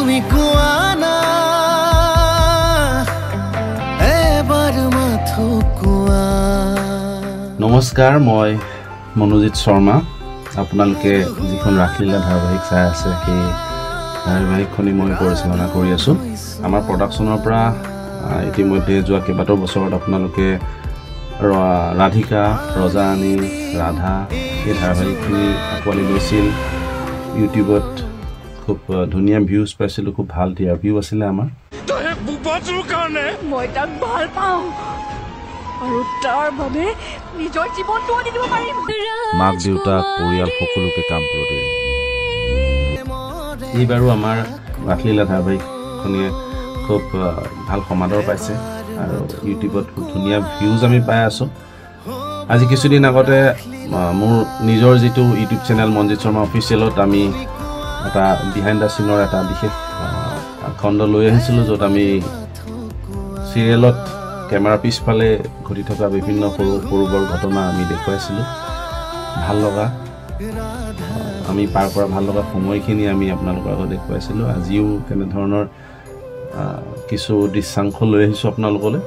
তুমি কোৱানা এবাৰ মাথো কোৱা নমস্কাৰ মই মনোজিত শৰ্মা আপোনালোকে যিখন ৰাখলীলা ধাৰাবাহিক চাই আছে সেই ধাৰাবাহিকখনি মই পৰিচালনা কৰি আছো আমাৰ প্ৰডাকচনৰ পৰা ইতিমধ্যে যোৱা কেইবাটাও বছৰত আপোনালোকে ৰাধিকা ৰজানী ৰাধা এই ধাৰাবাহিকখনি আকোৱালি লৈছিল ইউটিউবত খুব ধুনীয়া ভিউজ পাইছিলোঁ খুব ভাল ৰিভিউ আছিলে আমাৰ মই তাক ভাল পাওঁ আৰু তাৰ বাবে নিজৰ জীৱনটো দি দিব পাৰিম মাক দেউতাক পৰিয়াল সকলোকে কাম কৰোঁতে এইবাৰো আমাৰ ৰাখলীলা ধাৰাবাহিকখনিয়ে খুব ভাল সমাদৰ পাইছে আৰু ইউটিউবত খুব ধুনীয়া ভিউজ আমি পাই আছোঁ আজি কিছুদিন আগতে মোৰ নিজৰ যিটো ইউটিউব চেনেল মনজিত শৰ্মা অফিচিয়েলত আমি এটা বিহাইণ্ড দ্য চিনৰ এটা বিশেষ খণ্ড লৈ আহিছিলোঁ য'ত আমি চিৰিয়েলত কেমেৰা পিছফালে ঘটি থকা বিভিন্ন সৰু সৰু ঘটনা আমি দেখুৱাইছিলোঁ ভাল লগা আমি পাৰ কৰা ভাল লগা সময়খিনি আমি আপোনালোকৰ আগত দেখুৱাইছিলোঁ আজিও তেনেধৰণৰ কিছু দৃশ্যাংশ লৈ আহিছোঁ আপোনালোকলৈ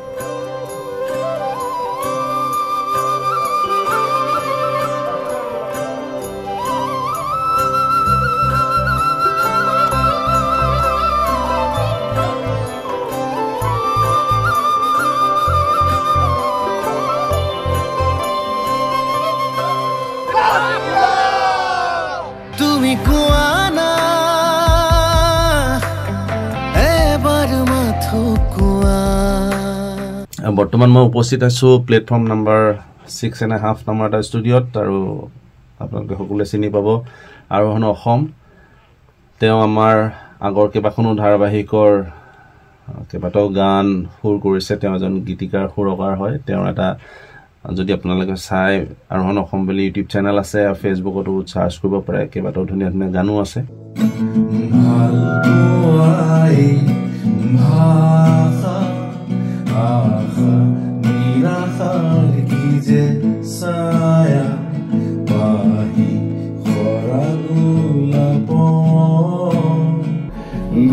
তুমি কোৱানা এবাৰ মাথো কোৱা বৰ্তমান মই উপস্থিত আছোঁ প্লেটফৰ্ম নম্বৰ 6.5 নম্বৰ এটা ষ্টুডিঅ'ত আৰু আপোনালোকে সকলোৱে চিনি পাব আৰোহণ অসম তেওঁ আমাৰ আগৰ কেইবাখনো ধাৰাবাহিকৰ কেইবাটাও গান সুৰ কৰিছে তেওঁ এজন গীতিকাৰ সুৰকাৰ হয় তেওঁৰ এটা যদি আপোনালোকে চাই আৰোহণ অসম বুলি ইউটিউব চেনেল আছে আৰু ফেচবুকতো চাৰ্চ কৰিব পাৰে কেইবাটাও ধুনীয়া ধুনীয়া গানো আছে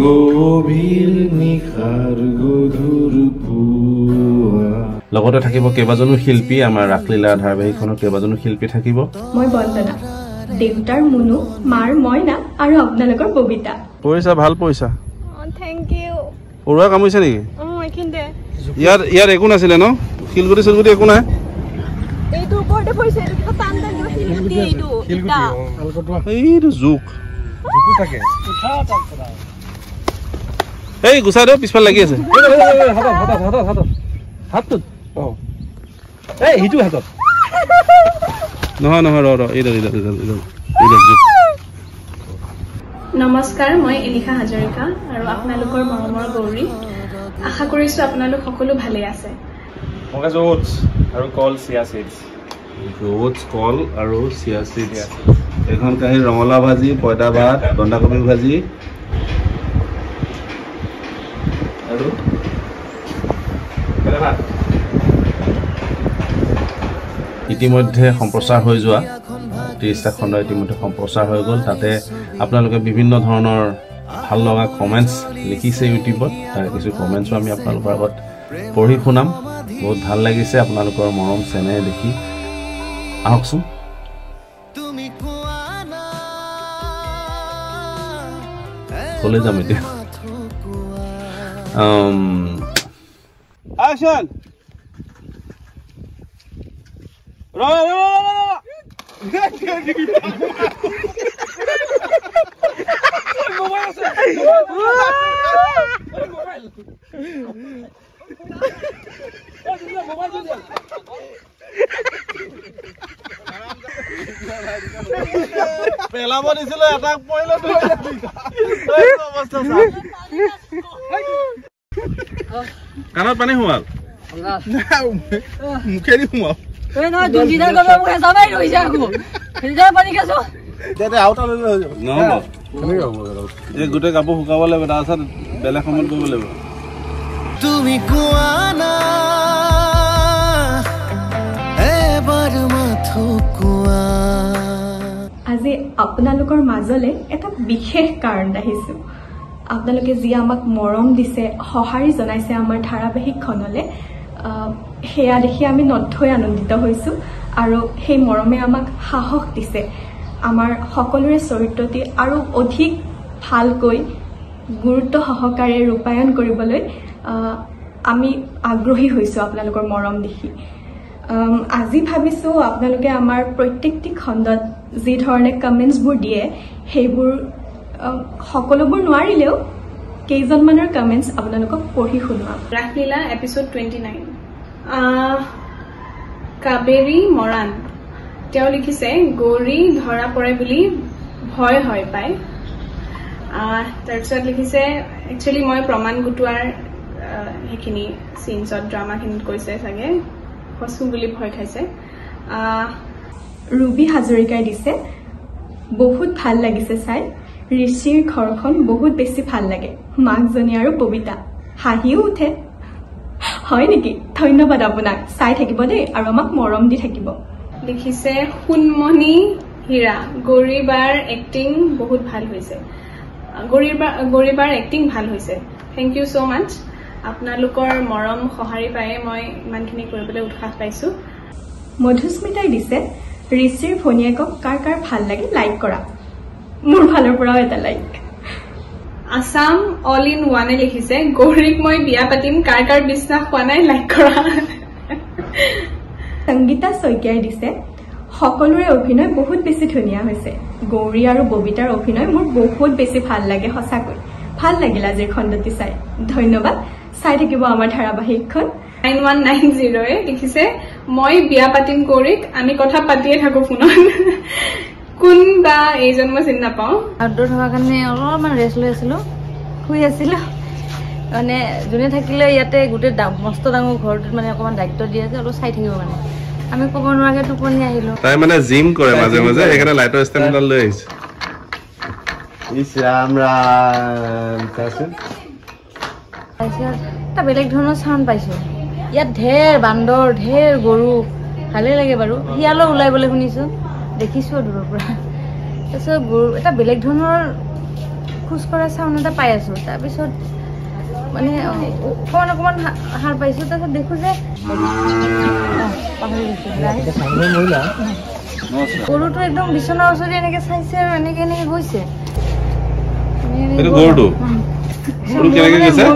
গভীৰ নিশাৰ গধুৰ লগতে থাকিব কেইবাজনো শিল্পী আমাৰ ৰাখলীলা ধাৰাবাহিকখনৰ কেইবাজনো শিল্পী থাকিব মই বন্দনা দেউতাৰ মুনু মাৰ মইনা আৰু আপোনালোকৰ ববিতা পইচা ভাল পইচা থ্যাংক ইউ ওৰা কামিছে নেকি এইখিনতে ইয়াৰ একো নাছিলে ন শিলগুটি চিলগুটি একো নাই এইটো ওপৰতে পইছে এইটো কিবা টান টান শিলগুটি এইটো এইটো জোক থাকে এই গুচাই দিয়ক পিছফাল লাগি আছে হাতত এই হিটো হাতত নহয় নহয় ৰ এইডাল নমস্কাৰ মই এলিশা হাজৰিকা আৰু আপোনালোকৰ মৰমৰ গৌৰী আশা কৰিছো আপোনালোক সকলো ভালে আছে মগজ ওটছ আৰু কল চিয়া সিডছ ওটছ কল আৰু চিয়া সিডছ এখন কাহি ৰঙালাও ভাজি পইতা ভাত বন্ধাকবি ভাজি আৰু ইতিমধ্যে সম্প্ৰচাৰ হৈ যোৱা 30টা খণ্ড ইতিমধ্যে সম্প্ৰচাৰ হৈ গ'ল তাতে আপোনালোকে বিভিন্ন ধৰণৰ ভাল লগা কমেণ্টছ লিখিছে ইউটিউবত তাৰ কিছু কমেণ্টছো আমি আপোনালোকৰ আগত পঢ়ি শুনাম বহুত ভাল লাগিছে আপোনালোকৰ মৰম চেনেহ দেখি আহকচোন কলে যাম এতিয়া Action! পেলাব দিছিল এটা পইলে কাণত পানী সোমাল মুখেদি সোমাও এই নহয় দুদিনৰ গবে মোক হেঁচাবাই ৰৈছে আকৌ ফিল্টাৰ পানী খাইছো দে আউট লৈ যাব নহ'ব এই গোটেই কাপোৰ শুকাব লাগিব তাৰপিছত বেলেগ সময়ত কৰিব লাগিব তুমি কোৱানা এবাৰ মাথো কোৱা আজি আপোনালোকৰ মাজলৈ এটা বিশেষ কাৰণ আহিছো আপোনালোকে যি আমাক মৰম দিছে সঁহাৰি জনাইছে আমাৰ ধাৰাবাহিকখনলৈ সেয়া দেখি আমি নথৈ আনন্দিত হৈছোঁ আৰু সেই মৰমে আমাক সাহস দিছে আমাৰ সকলোৰে চৰিত্ৰটি আৰু অধিক ভালকৈ গুৰুত্ব সহকাৰে ৰূপায়ণ কৰিবলৈ আমি আগ্ৰহী হৈছোঁ আপোনালোকৰ মৰম দেখি আজি ভাবিছোঁ আপোনালোকে আমাৰ প্ৰত্যেকটি খণ্ডত যি ধৰণে কমেণ্টছবোৰ দিয়ে সেইবোৰ সকলোবোৰ নোৱাৰিলেও কেইজনমানৰ কমেণ্টছ আপোনালোকক পঢ়ি শুনোৱা ৰাসলীলা এপিছড 29 কাবেৰী মৰাণ তেওঁ লিখিছে গৌৰী ধৰা পৰে বুলি ভয় হয় পায় তাৰপিছত লিখিছে একচুৱেলি মই প্ৰমাণ গোটোৱাৰ সেইখিনি চিনছত ড্ৰামাখিনিত কৈছে চাগে ফচু বুলি ভয় খাইছে ৰুবি হাজৰিকাই দিছে বহুত ভাল লাগিছে চাই ঋষিৰ ঘৰখন বহুত বেছি ভাল লাগে মাকজনী আৰু ববিতা হাঁহিও উঠে হয় নেকি ধন্যবাদ আপোনাক চাই থাকিব দেই আৰু আমাক মৰম দি থাকিব লিখিছে সুনমণি হীৰা গৌৰীবাৰ এক্টিং বহুত ভাল হৈছে গৌৰীবাৰ এক্টিং ভাল হৈছে থেংক ইউ ছ' মাছ আপোনালোকৰ মৰম সঁহাৰি পায়ে মই ইমানখিনি কৰিবলৈ উৎসাহ পাইছোঁ মধুস্মিতাই দিছে ঋষিৰ ভনীয়েকক কাৰ কাৰ ভাল লাগে লাইক কৰা মোৰ ফালৰ পৰাও এটা লাইক আসাম অল ইন ওৱানে লিখিছে গৌৰীক মই বিয়া পাতিম কাৰ কাৰ বিশ্বাস হোৱা নাই লাইক কৰা সংগীতা শইকীয়াই দিছে সকলোৰে অভিনয় বহুত বেছি ধুনীয়া হৈছে গৌৰী আৰু ববিতাৰ অভিনয় মোৰ বহুত বেছি ভাল লাগে সঁচাকৈ ভাল লাগিল আজিৰ খণ্ডটি চাই ধন্যবাদ চাই থাকিব আমাৰ ধাৰাবাহিকখন 9190 লিখিছে মই বিয়া পাতিম গৌৰীক আমি কথা পাতিয়ে থাকো ফোনত কোন বা এইজন মই চিনি নাপাওঁ আউটডোৰ থকাৰ কাৰণে অলপমান ৰেষ্ট লৈ আছিলোঁ শুই আছিলোঁ মানে যোনে থাকিলে ইয়াতে গোটেই মস্ত ডাঙৰ ঘৰটোত মানে অকণমান দায়িত্ব দিয়ে যে অলপ চাই থাকিব মানে আমি ক'ব নোৱাৰাকৈ টোপনি আহিলোঁ তাই মানে জিম কৰে মাজে মাজে সেইকাৰণে লাইটৰ ষ্টেণ্ডডাল লৈ আহিছে ইছ ৰাম ৰাম তাৰপিছত এটা বেলেগ ধৰণৰ চাউণ্ড পাইছোঁ ইয়াত ঢেৰ বান্দৰ ঢেৰ গৰু ভালেই লাগে বাৰু শিয়ালো ওলাইবলৈ শুনিছোঁ দেখিছোঁ দূৰৰ পৰা তাৰপিছত গৰু এটা বেলেগ ধৰণৰ খোজকঢ়া চাউণ্ড এটা পাই আছোঁ তাৰপিছত মানে অকণমান সাৰ পাইছোঁ তাৰপিছত দেখোঁ যে গৰুটো একদম বিচনাৰ ওচৰত এনেকৈ চাইছে আৰু এনেকৈ গৈছে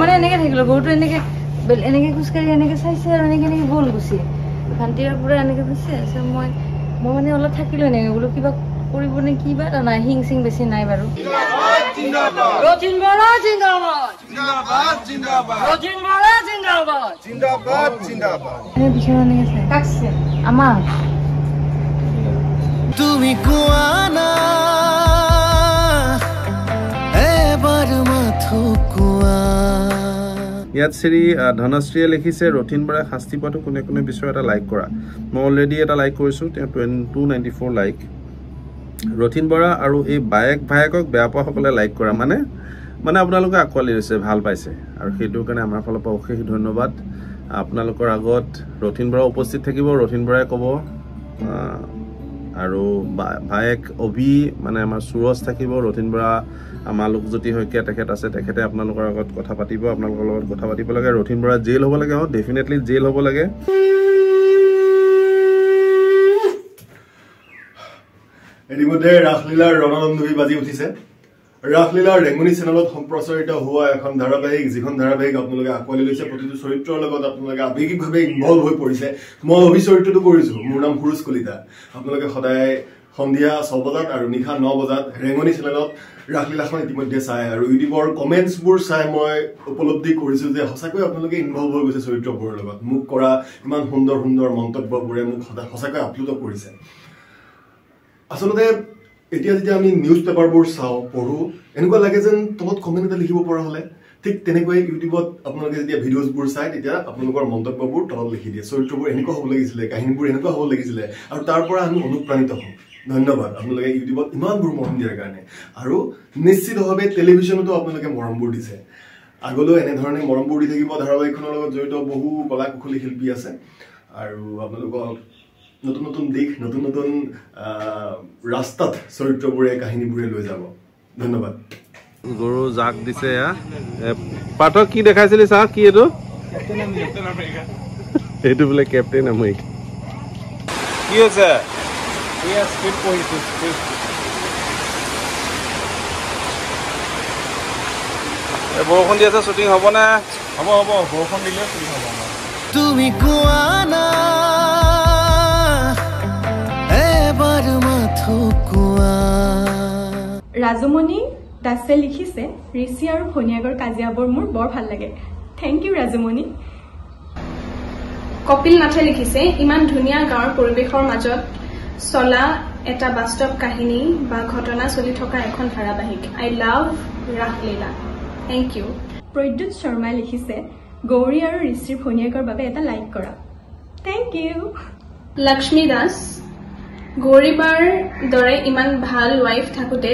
মানে এনেকৈ থাকিলোঁ গৰুটো এনেকৈ খোজকাঢ়ি এনেকৈ চাইছে আৰু এনেকৈ গ'ল গুচি ভান্তিৰ পৰা এনেকৈ হৈছে মই মানে অলপ থাকিলোঁ এনেকৈ বোলো কিবা কৰিব নে কিবা এটা নাই হিং চিং বেছি নাই বাৰু আমাৰ তুমি কোৱানা এবাৰ মাথো কোৱা ইয়াত শ্ৰী ধনশ্ৰীয়ে লিখিছে ৰথিন বৰাই শাস্তি পোৱাটো কোনে কোনে বিচাৰে এটা লাইক কৰা মই অলৰেডি এটা লাইক কৰিছোঁ তেওঁ 294 লাইক ৰথিন বৰা আৰু এই ভায়েকক বেয়া পোৱাসকলে লাইক কৰা মানে আপোনালোকে আঁকোৱালি লৈছে ভাল পাইছে আৰু সেইটোৰ কাৰণে আমাৰ ফালৰ পৰা অশেষ ধন্যবাদ আপোনালোকৰ আগত ৰথিন বৰা উপস্থিত থাকিব ৰথিন বৰাই ক'ব আৰু ভায়েক অভি মানে আমাৰ সুৰজ থাকিব ৰথিন বৰা আমাৰ লোকজ্যোতি শইকীয়া তেখেত আছে তেখেতে আপোনালোকৰ আগত কথা পাতিব আপোনালোকৰ লগত কথা পাতিব লাগে ৰথিন বৰা জেইল হ'ব লাগে ডেফিনেটলি জেইল হ'ব লাগে ইতিমধ্যে ৰাসলীলাৰ ৰণদন্দুভি বাজি উঠিছে ৰাসলীলাৰ ৰেঙুনি চেনেলত সম্প্ৰচাৰিত হোৱা এখন ধাৰাবাহিক যিখন ধাৰাবাহিক আপোনালোকে আঁকোৱালি লৈছে প্ৰতিটো চৰিত্ৰৰ লগত আপোনালোকে আৱেগিকভাৱে ইনভলভ হৈ পৰিছে মই অভিচৰিত্ৰটো কৰিছোঁ মোৰ নাম সুৰুজ কলিতা আপোনালোকে সদায় সন্ধিয়া 6 বজাত আৰু নিশা 9 বজাত ৰেঙনি চেনেলত ৰাসলীলাখন ইতিমধ্যে চাই আৰু ইউটিউবৰ কমেণ্টছবোৰ চাই মই উপলব্ধি কৰিছোঁ যে সঁচাকৈ আপোনালোকে ইনভলভ হৈ গৈছে চৰিত্ৰবোৰৰ লগত মোক কৰা ইমান সুন্দৰ সুন্দৰ মন্তব্যবোৰে মোক সঁচাকৈ আপ্লুত কৰিছে আচলতে এতিয়া যেতিয়া আমি নিউজ পেপাৰবোৰ চাওঁ পঢ়োঁ এনেকুৱা লাগে যেন তলত কমেণ্ট এটা লিখিব পৰা হ'লে ঠিক তেনেকৈ ইউটিউবত আপোনালোকে যেতিয়া ভিডিঅ'জবোৰ চায় তেতিয়া আপোনালোকৰ মন্তব্যবোৰ তলত লিখি দিয়ে চৰিত্ৰবোৰ এনেকুৱা হ'ব লাগিছিলে কাহিনীবোৰ এনেকুৱা হ'ব লাগিছিলে আৰু তাৰ পৰা আমি অনুপ্ৰাণিত হওঁ ধন্যবাদ আপোনালোকে ইউটিউবত ইমানবোৰ মৰম দিয়াৰ কাৰণে আৰু নিশ্চিতভাৱে টেলিভিশ্যনতো আপোনালোকে মৰমবোৰ দিছে আগলৈও এনেধৰণে মৰমবোৰ দি থাকিব ধাৰাবাহিকখনৰ লগত জড়িত বহু কলা কুশলী শিল্পী আছে আৰু আপোনালোকক নতুন নতুন দিশ নতুন নতুন ৰাস্তাত চৰিত্ৰবোৰে কাহিনীবোৰে লৈ যাব ধন্যবাদ গৰু জাক দিছে পাঠক কি দেখাইছিলি চা কি এইটো এইটো বোলে কেপ্টেইন আমেৰিকা কি হৈছে বৰষুণ দি আছে শ্বুটিং হ'ব নে হ'ব বৰষুণ দিলে শ্বুটিং হ'ব তুমি কোৱা না এবাৰ মাথো কোৱা ৰাজমণি দাসে লিখিছে ঋষি আৰু ভনিয়াকৰ কাজিয়াবোৰ মোৰ বৰ ভাল লাগে থেংক ইউ ৰাজমণি কপিল নাথে লিখিছে ইমান ধুনীয়া গাঁৱৰ পৰিৱেশৰ মাজত চলা এটা বাস্তৱ কাহিনী বা ঘটনা চলি থকা এখন ধাৰাবাহিক I love Rasleela thank you Pradyut শৰ্মাই লিখিছে গৌৰী আৰু ঋষিৰ ভনিয়াকৰ বাবে এটা লাইক কৰা থেংক ইউ লক্ষ্মী দাস গৌৰীবাৰ দৰে ইমান ভাল ৱাইফ থাকোঁতে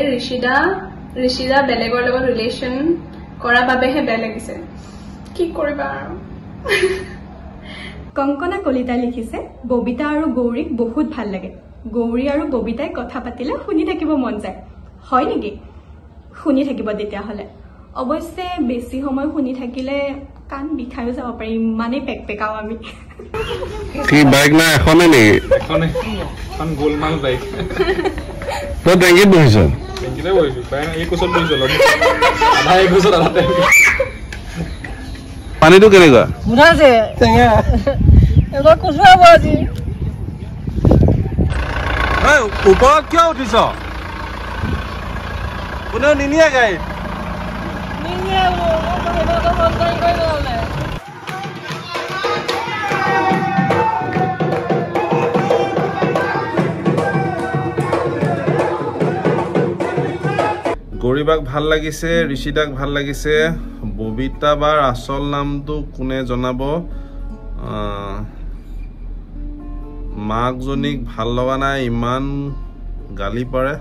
ঋষিদা বেলেগৰ লগত ৰিলেশ্যন কৰাৰ বাবেহে বেয়া লাগিছে কি কৰিবা আৰু কংকনা কলিতাই লিখিছে ববিতা আৰু গৌৰীক বহুত ভাল লাগে গৌৰী আৰু ববিতাই কথা পাতিলে শুনি থাকিব মন যায় হয় নেকি শুনি থাকিব তেতিয়াহ'লে অৱশ্যে বেছি সময় শুনি থাকিলে কাণ বিষায়ো যাব পাৰি ইমানেই পেকপেকাও আমি কি বাইক না এখনে নেকি এখন গোলমাল বাইক তই টেংকিত বহিছ টেংকিতে বহিছো প্ৰায় এই কোচত বহিছো আধা এক কোচত আধা টেংকি পানীটো কেনেকুৱা বুঢ়াছে টেঙা এবাৰ কুচুৱাব আজি ওপৰত কিয় উঠিছ কোনেও নিনিয়ে গাড়ীত গৌৰীবাক ভাল লাগিছে ঋষিদাক ভাল লাগিছে ববিতা বাৰ আচল নামটো কোনে জনাব মাকজনীক ভাল লগা নাই ইমান গালি পাৰে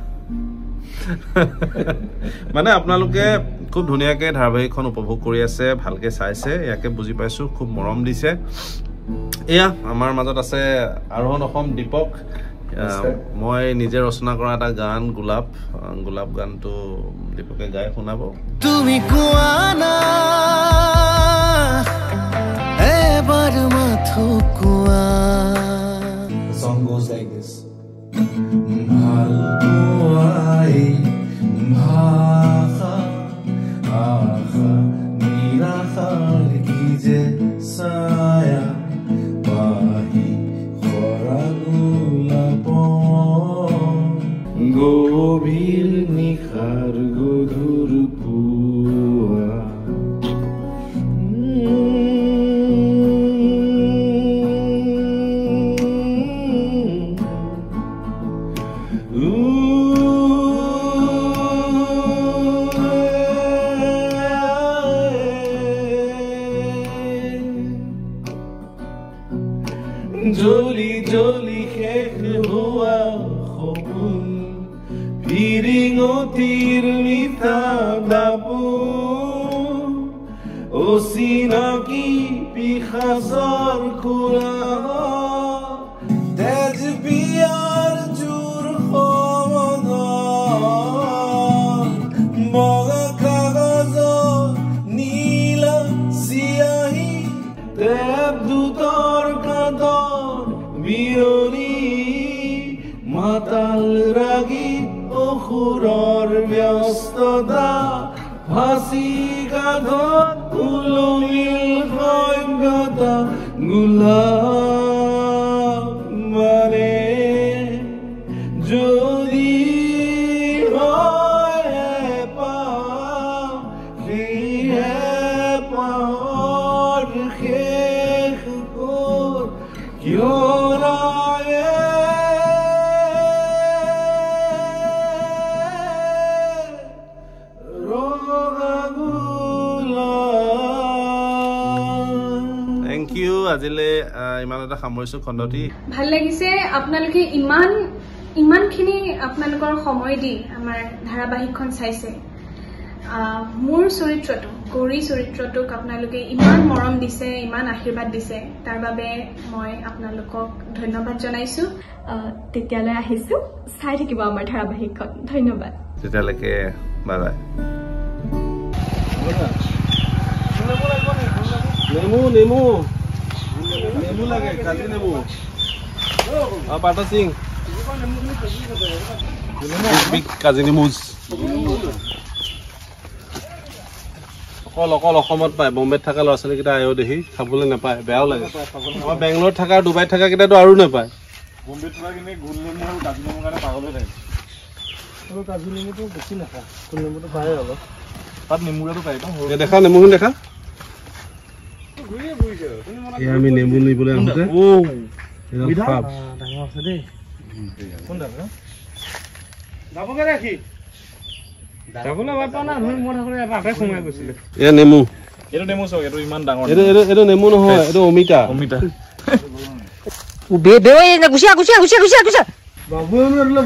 মানে আপোনালোকে খুব ধুনীয়াকৈ ধাৰাবাহিকখন উপভোগ কৰি আছে ভালকৈ চাইছে ইয়াকে বুজি পাইছোঁ খুব মৰম দিছে এয়া আমাৰ মাজত আছে আৰোহণ অসম দীপক মই নিজে ৰচনা কৰা এটা গান গোলাপ গানটো দীপকে গাই শুনাব তুমি কোৱা না এবাৰ মাথো কোৱা The song goes like this. Bhalpuai bhakha akha nirakhal ki je saya pahi khoragula pon gobhir nikhar godhur pua Joli joli khekh hua khobun piring o tir mitha dapu osina ki pikhazar khura tej piyar jur khoda boga kagazor nila siyahi teb dutor kador bironi matal ragi okhuror vyastota hasi gadhor ulumil khoybata gulab mane jodi hoye pa khiye par khekh kor kyo আজিলে ইমান এটা সামৰিছো খণ্ডটি ভাল লাগিছে আপোনালোকে ইমানখিনি আপোনালোকৰ সময় দি আমাৰ ধাৰাবাহিকখন চাইছে মোৰ চৰিত্ৰটো গৌৰী চৰিত্ৰটোক আপোনালোকে ইমান মৰম দিছে ইমান আশীৰ্বাদ দিছে তাৰ বাবে মই আপোনালোকক ধন্যবাদ জনাইছো তেতিয়ালৈ আহিছো চাই থাকিব আমাৰ ধাৰাবাহিকখন ধন্যবাদ তেতিয়ালৈকে বাই বাই নেমু নেমু নেমু লাগে কাজি নেমু পাটা সিং কাজি নেমু অকল অসমত পায় বম্বেত থকা ল'ৰা ছোৱালীকেইটা আয়ো দেখি খাবলৈ নাপায় বেয়াও লাগে আমাৰ বেংগলোৰত থকা ডুবাইত থকা কেইটাতো আৰু নাপায় বম্বেত থকা কিনে গোল নেমু আৰু কাজি নেমুৰ কাৰণে পাগল হৈ থাকে আৰু কাজি নেমুটো বেছি নাখায় গোল নেমুটো পায় অলপ তাত নেমুৰাটো পায় দেখা নেমুখিনি দেখা আমি নেমু নিবলৈ আহোঁতে নেমু এইটো নেমু চাওক এইটো ইমান ডাঙৰ এইটো নেমু নহয় এইটো অমিতা অমিতা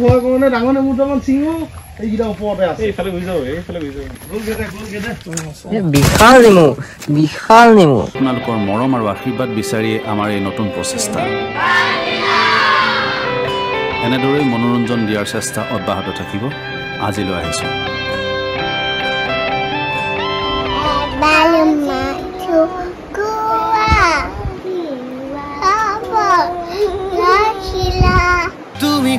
ভয় কৰোঁ ডাঙৰ নেমু দুটামান চিঙো এইকেইটা ওপৰতে আছে এইফালে গুচি যাওঁ এইফালে গুচি যাওঁ বিশাল নেমু আপোনালোকৰ মৰম আৰু আশীৰ্বাদ বিচাৰিয়ে আমাৰ এই নতুন প্ৰচেষ্টা এনেদৰেই মনোৰঞ্জন দিয়াৰ চেষ্টা অব্যাহত থাকিব আজিলৈ আহিছোঁ তুমি